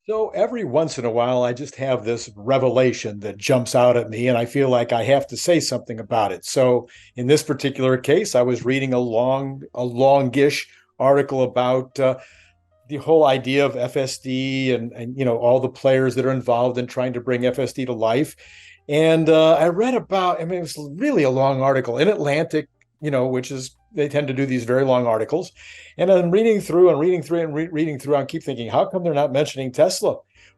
So every once in a while, I just have this revelation that jumps out at me, and I feel like I have to say something about it. So in this particular case, I was reading a longish article about the whole idea of FSD and all the players that are involved in trying to bring FSD to life. And I read about, I mean, it was really a long article in Atlantic, which is they tend to do these very long articles. And I'm reading through and reading through and reading through. I keep thinking, how come they're not mentioning Tesla?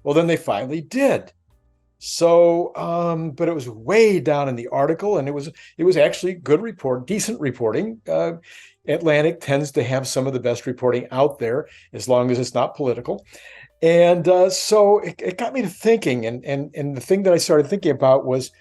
Well, then they finally did. So, but it was way down in the article, and it was actually good report, decent reporting. Atlantic tends to have some of the best reporting out there, as long as it's not political. And so it got me to thinking, and the thing that I started thinking about was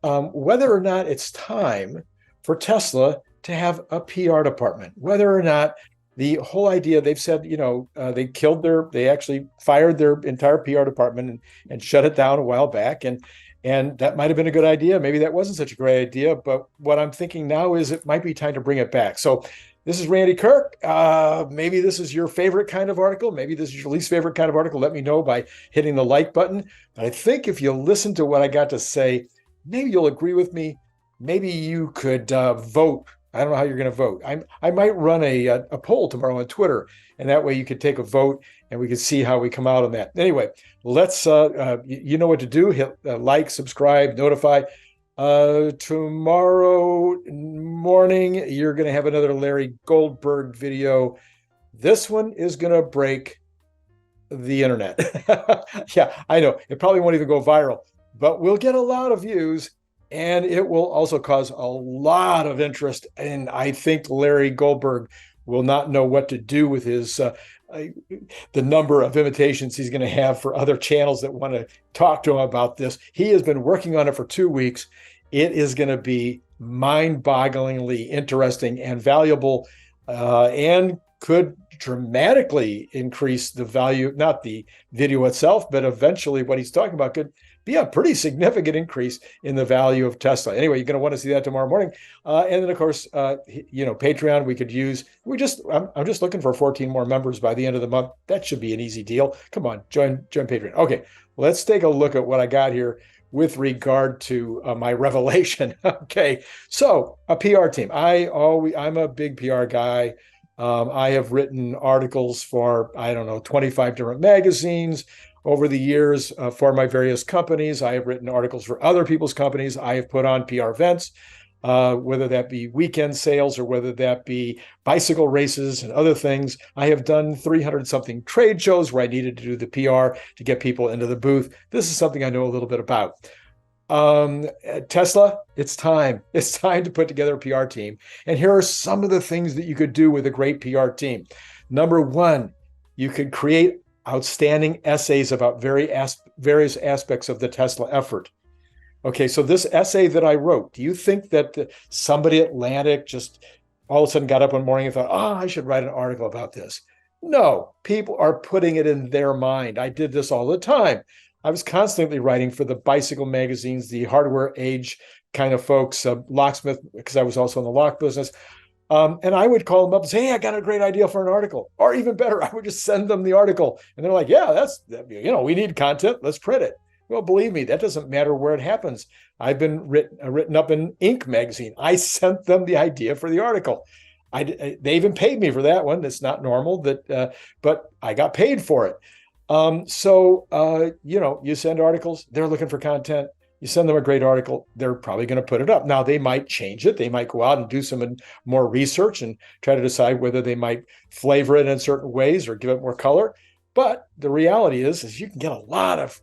whether or not it's time for Tesla to have a PR department, whether or not the whole idea they've said, they actually fired their entire PR department and shut it down a while back. And that might have been a good idea. Maybe that wasn't such a great idea. But what I'm thinking now is it might be time to bring it back. So this is Randy Kirk. Maybe this is your favorite kind of article. Maybe this is your least favorite kind of article. Let me know by hitting the like button. But I think if you listen to what I got to say, maybe you'll agree with me. Maybe you could vote. I don't know how you're going to vote. I might run a poll tomorrow on Twitter, and that way you could take a vote and we could see how we come out on that. Anyway, let's, you know what to do. Hit like, subscribe, notify. Tomorrow morning, you're going to have another Larry Goldberg video. This one is going to break the internet. Yeah, I know. It probably won't even go viral, but we'll get a lot of views. And it will also cause a lot of interest. And I think Larry Goldberg will not know what to do with the number of invitations he's going to have for other channels that want to talk to him about this. He has been working on it for 2 weeks. It is going to be mind-bogglingly interesting and valuable, and could dramatically increase the value, not the video itself, but eventually what he's talking about could be a pretty significant increase in the value of Tesla. Anyway, you're going to want to see that tomorrow morning. And then, of course, Patreon, we could use. I'm just looking for 14 more members by the end of the month. That should be an easy deal. Come on, join Patreon. Okay, let's take a look at what I got here with regard to my revelation. Okay, so a PR team. I'm a big PR guy. I have written articles for, 25 different magazines over the years for my various companies. I have written articles for other people's companies. I have put on PR events, whether that be weekend sales or whether that be bicycle races and other things. I have done 300 something trade shows where I needed to do the PR to get people into the booth. This is something I know a little bit about. Tesla, it's time. It's time to put together a PR team. And here are some of the things that you could do with a great PR team. Number one, you could create outstanding essays about various aspects of the Tesla effort. Okay, so this essay that I wrote, do you think that somebody at Atlantic just all of a sudden got up one morning and thought, I should write an article about this? No, people are putting it in their mind. I did this all the time. I was constantly writing for the bicycle magazines, the hardware age kind of folks, locksmith, because I was also in the lock business. And I would call them up and say, hey, I got a great idea for an article. Or even better, I would just send them the article. And they're like, yeah, we need content. Let's print it. Well, believe me, that doesn't matter where it happens. I've been written up in Inc. magazine. I sent them the idea for the article. They even paid me for that one. It's not normal, but I got paid for it. You send articles, they're looking for content. You send them a great article, they're probably going to put it up. Now, they might change it. They might go out and do some more research and try to decide whether they might flavor it in certain ways or give it more color. But the reality is you can get a lot of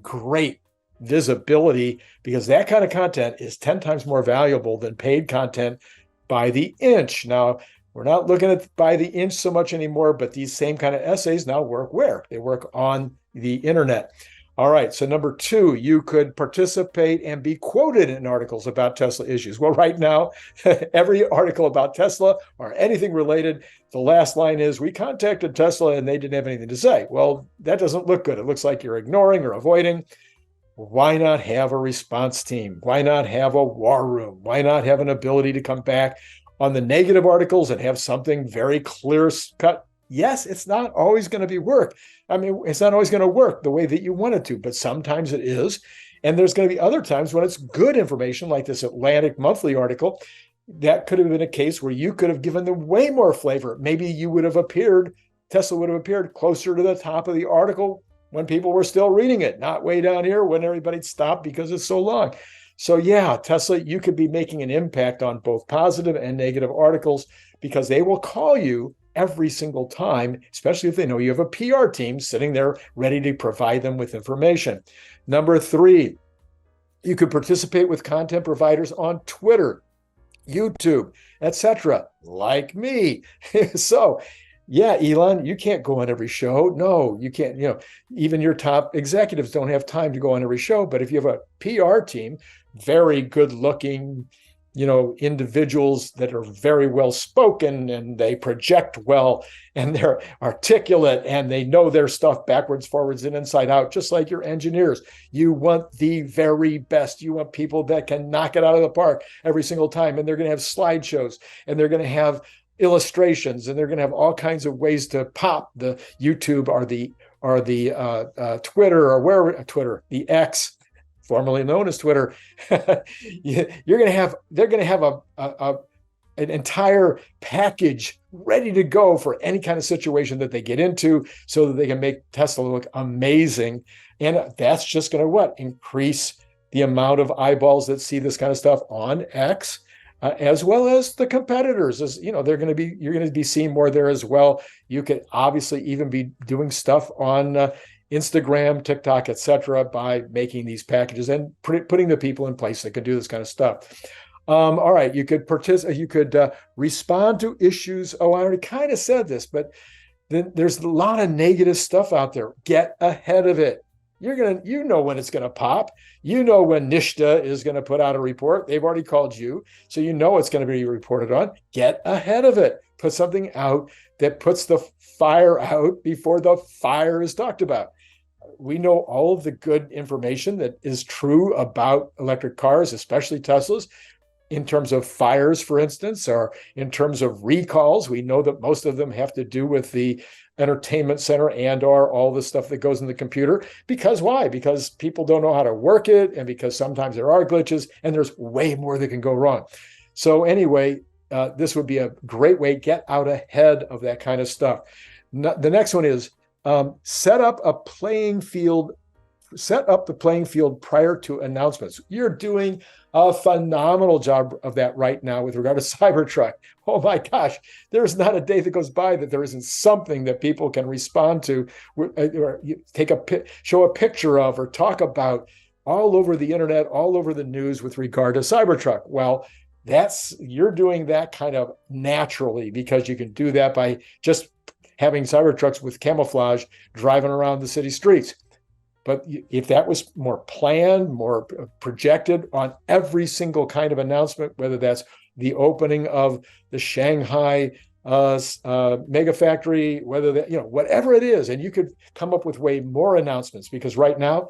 great visibility, because that kind of content is 10 times more valuable than paid content by the inch. Now, we're not looking at by the inch so much anymore, but these same kind of essays now work where? They work on the internet. All right, so number two, you could participate and be quoted in articles about Tesla issues. Well, right now, every article about Tesla or anything related, the last line is, we contacted Tesla and they didn't have anything to say. Well, that doesn't look good. It looks like you're ignoring or avoiding. Why not have a response team? Why not have a war room? Why not have an ability to come back on the negative articles and have something very clear cut Yes, it's not always going to be work. I mean, it's not always going to work the way that you want it to, but sometimes it is. And there's going to be other times when it's good information, like this Atlantic Monthly article. That could have been a case where you could have given them way more flavor. Maybe you would have appeared, Tesla would have appeared closer to the top of the article when people were still reading it, not way down here when everybody'd stopped because it's so long. So yeah, Tesla, you could be making an impact on both positive and negative articles because they will call you every single time, especially if they know you have a PR team sitting there ready to provide them with information. Number 3, you could participate with content providers on Twitter, YouTube, etc., like me. So yeah, Elon, you can't go on every show. No, you can't. Even your top executives don't have time to go on every show. But if you have a PR team, very good looking, individuals that are very well spoken and they project well and they're articulate and they know their stuff backwards, forwards, and inside out, just like your engineers. You want the very best. You want people that can knock it out of the park every single time. And they're going to have slideshows and they're going to have illustrations and they're going to have all kinds of ways to pop the YouTube or the Twitter or wherever, the X, formerly known as Twitter. They're going to have an entire package ready to go for any kind of situation that they get into so that they can make Tesla look amazing. And that's just going to increase the amount of eyeballs that see this kind of stuff on X, as well as the competitors. You're going to be seeing more there as well. You could obviously even be doing stuff on Instagram, TikTok, etc., by making these packages and putting the people in place that can do this kind of stuff. All right, you could participate. You could respond to issues. Oh, I already kind of said this, but then there's a lot of negative stuff out there. Get ahead of it. You know when it's going to pop. You know when NISTA is going to put out a report. They've already called you, so you know it's going to be reported on. Get ahead of it. Put something out that puts the fire out before the fire is talked about. We know all of the good information that is true about electric cars, especially Teslas, in terms of fires, for instance, or in terms of recalls. We know that most of them have to do with the entertainment center and or all the stuff that goes in the computer. Because why? Because people don't know how to work it, and because sometimes there are glitches and there's way more that can go wrong. So anyway, this would be a great way. Get out ahead of that kind of stuff. The next one is set up the playing field prior to announcements. You're doing a phenomenal job of that right now with regard to Cybertruck. Oh my gosh, there's not a day that goes by that there isn't something that people can respond to, or show a picture of, or talk about all over the internet, all over the news with regard to Cybertruck. Well, you're doing that kind of naturally because you can do that by just having Cybertrucks with camouflage driving around the city streets. But if that was more planned, more projected on every single kind of announcement, whether that's the opening of the Shanghai mega factory, whether that, whatever it is, and you could come up with way more announcements, because right now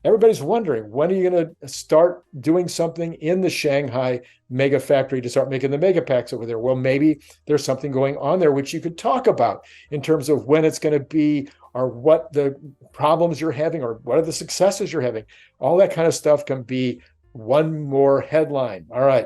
everybody's wondering, when are you going to start doing something in the Shanghai mega factory to start making the mega packs over there? Well, maybe there's something going on there which you could talk about in terms of when it's going to be, or what the problems you're having, or what are the successes you're having. All that kind of stuff can be one more headline. All right.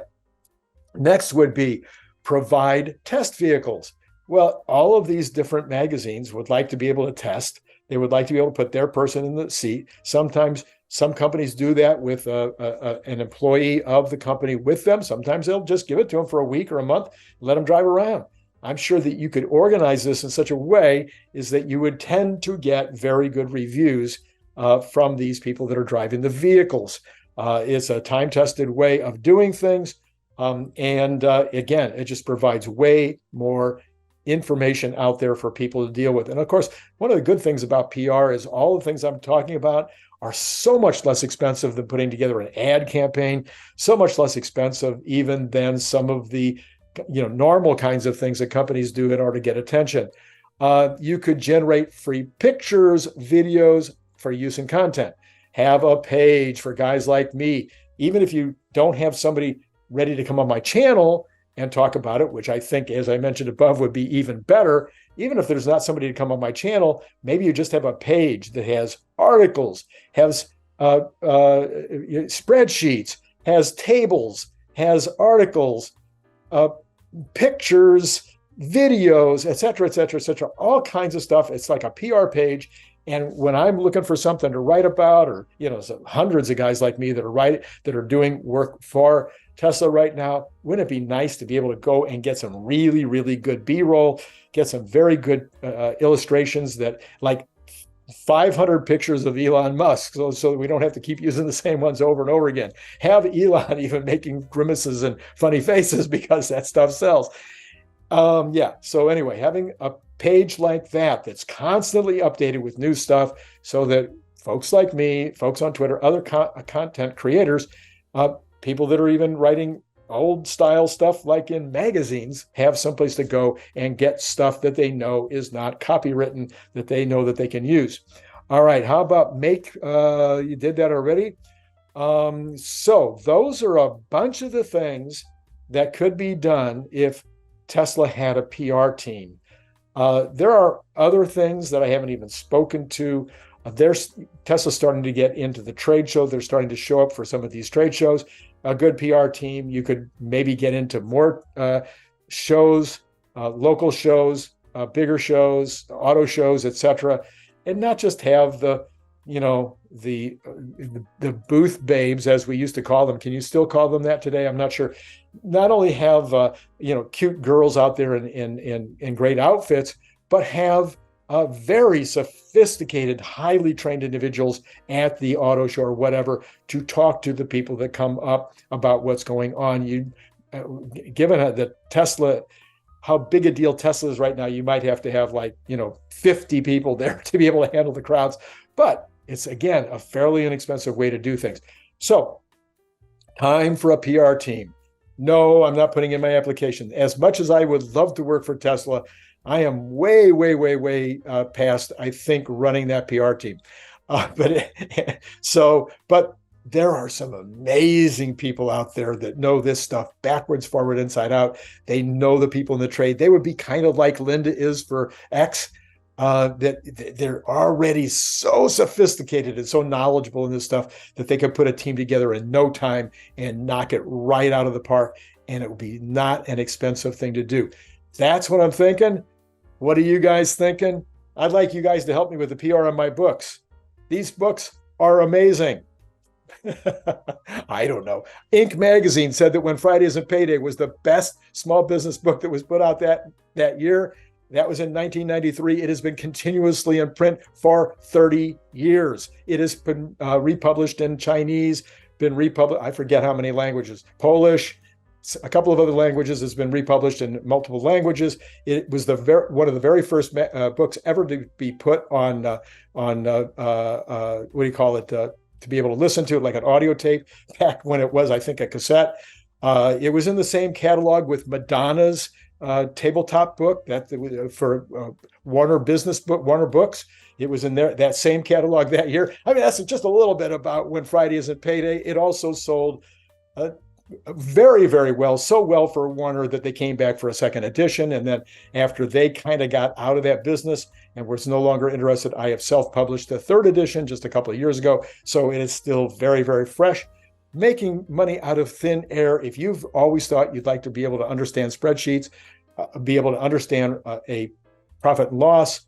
Next would be provide test vehicles. Well, all of these different magazines would like to be able to test. They would like to be able to put their person in the seat. Sometimes some companies do that with an employee of the company with them. Sometimes they'll just give it to them for a week or a month, let them drive around. I'm sure that you could organize this in such a way is that you would tend to get very good reviews from these people that are driving the vehicles. It's a time-tested way of doing things. Again, it just provides way more information out there for people to deal with. And of course, one of the good things about PR is all the things I'm talking about are so much less expensive than putting together an ad campaign, so much less expensive even than some of the normal kinds of things that companies do in order to get attention. You could generate free pictures, videos for use in content. Have a page for guys like me. Even if you don't have somebody ready to come on my channel and talk about it, which I think, as I mentioned above, would be even better, even if there's not somebody to come on my channel, maybe you just have a page that has articles, has spreadsheets, has tables, has articles, pictures, videos, et cetera, all kinds of stuff. It's like a PR page. And when I'm looking for something to write about, or, so hundreds of guys like me that are doing work for Tesla right now, wouldn't it be nice to be able to go and get some really, really good B-roll, get some very good illustrations, that like 500 pictures of Elon Musk, so that we don't have to keep using the same ones over and over again. Have Elon even making grimaces and funny faces, because that stuff sells. So anyway, having a page like that's constantly updated with new stuff, so that folks like me, folks on Twitter, other content creators, people that are even writing old style stuff like in magazines, have someplace to go and get stuff that they know is not copywritten, that they know that they can use. All right, how about you did that already? So those are a bunch of the things that could be done if Tesla had a PR team. There are other things that I haven't even spoken to. Tesla's starting to get into the trade show. They're starting to show up for some of these trade shows. A good PR team, you could maybe get into more shows, local shows, bigger shows, auto shows, etc., and not just have the booth babes, as we used to call them. Can you still call them that today? I'm not sure. Not only have cute girls out there in great outfits, but have very sophisticated, highly trained individuals at the auto show or whatever to talk to the people that come up about what's going on. Given that Tesla, how big a deal Tesla is right now, you might have to have 50 people there to be able to handle the crowds. But it's, again, a fairly inexpensive way to do things. So, time for a PR team. No, I'm not putting in my application. As much as I would love to work for Tesla, I am way past, I think, running that PR team. But there are some amazing people out there that know this stuff backwards, forward, inside out. They know the people in the trade. They would be kind of like Linda is for X. That they're already so sophisticated and so knowledgeable in this stuff that they could put a team together in no time and knock it right out of the park. And it would be not an expensive thing to do. That's what I'm thinking. What are you guys thinking? I'd like you guys to help me with the PR on my books. These books are amazing. I don't know. Inc. magazine said that When Friday Isn't Payday was the best small business book that was put out that year. That was in 1993. It has been continuously in print for 30 years. It has been republished in Chinese, been republished, I forget how many languages, Polish, a couple of other languages. Has been republished in multiple languages. It was one of the very first books ever to be put on what do you call it, to be able to listen to it like an audio tape, back when it was, I think, a cassette. It was in the same catalog with Madonna's tabletop book for Warner Books. It was in there, that same catalog that year. I mean, that's just a little bit about When Friday Isn't Payday. It also sold very, very well, so well for Warner that they came back for a second edition. And then after they kind of got out of that business and was no longer interested, I have self-published the third edition just a couple of years ago. So it is still very, very fresh. Making money out of thin air. If you've always thought you'd like to be able to understand spreadsheets, be able to understand a profit and loss,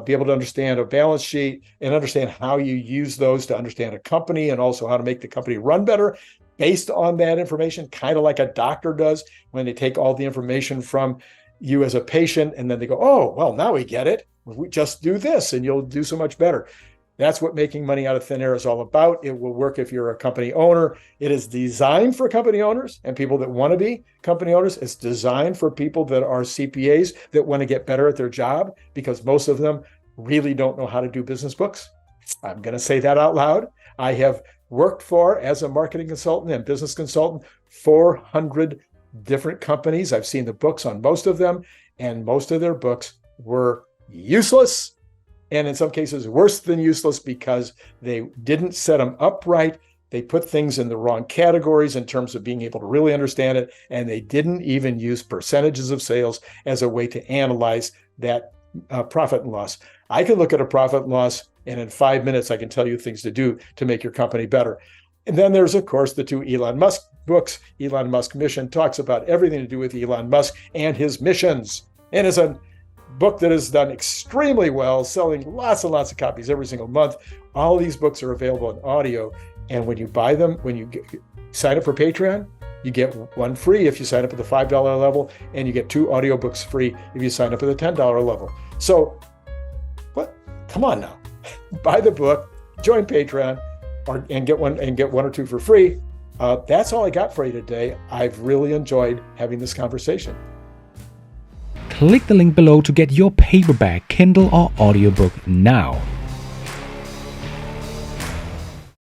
be able to understand a balance sheet, and understand how you use those to understand a company, and also how to make the company run better based on that information, kind of like a doctor does when they take all the information from you as a patient, and then they go, oh, well, now we get it. We just do this and you'll do so much better. That's what making money out of thin air is all about. It will work if you're a company owner. It is designed for company owners and people that want to be company owners. It's designed for people that are CPAs that want to get better at their job, because most of them really don't know how to do business books. I'm going to say that out loud. I have worked as a marketing consultant and business consultant, 400 different companies. I've seen the books on most of them, and most of their books were useless. And in some cases, worse than useless, because they didn't set them up right. They put things in the wrong categories in terms of being able to really understand it. And they didn't even use percentages of sales as a way to analyze that profit and loss. I can look at a profit and loss, and in 5 minutes, I can tell you things to do to make your company better. And then there's, of course, the 2 Elon Musk books. Elon Musk Mission talks about everything to do with Elon Musk and his missions. And it's a book that has done extremely well, selling lots and lots of copies every single month. All of these books are available in audio. And when you buy them, when you sign up for Patreon, you get one free if you sign up at the $5 level, and you get 2 audiobooks free if you sign up at the $10 level. So, what? Come on now. Buy the book, join Patreon, and get one or 2 for free. That's all I got for you today. I've really enjoyed having this conversation. Click the link below to get your paperback, Kindle, or audiobook now.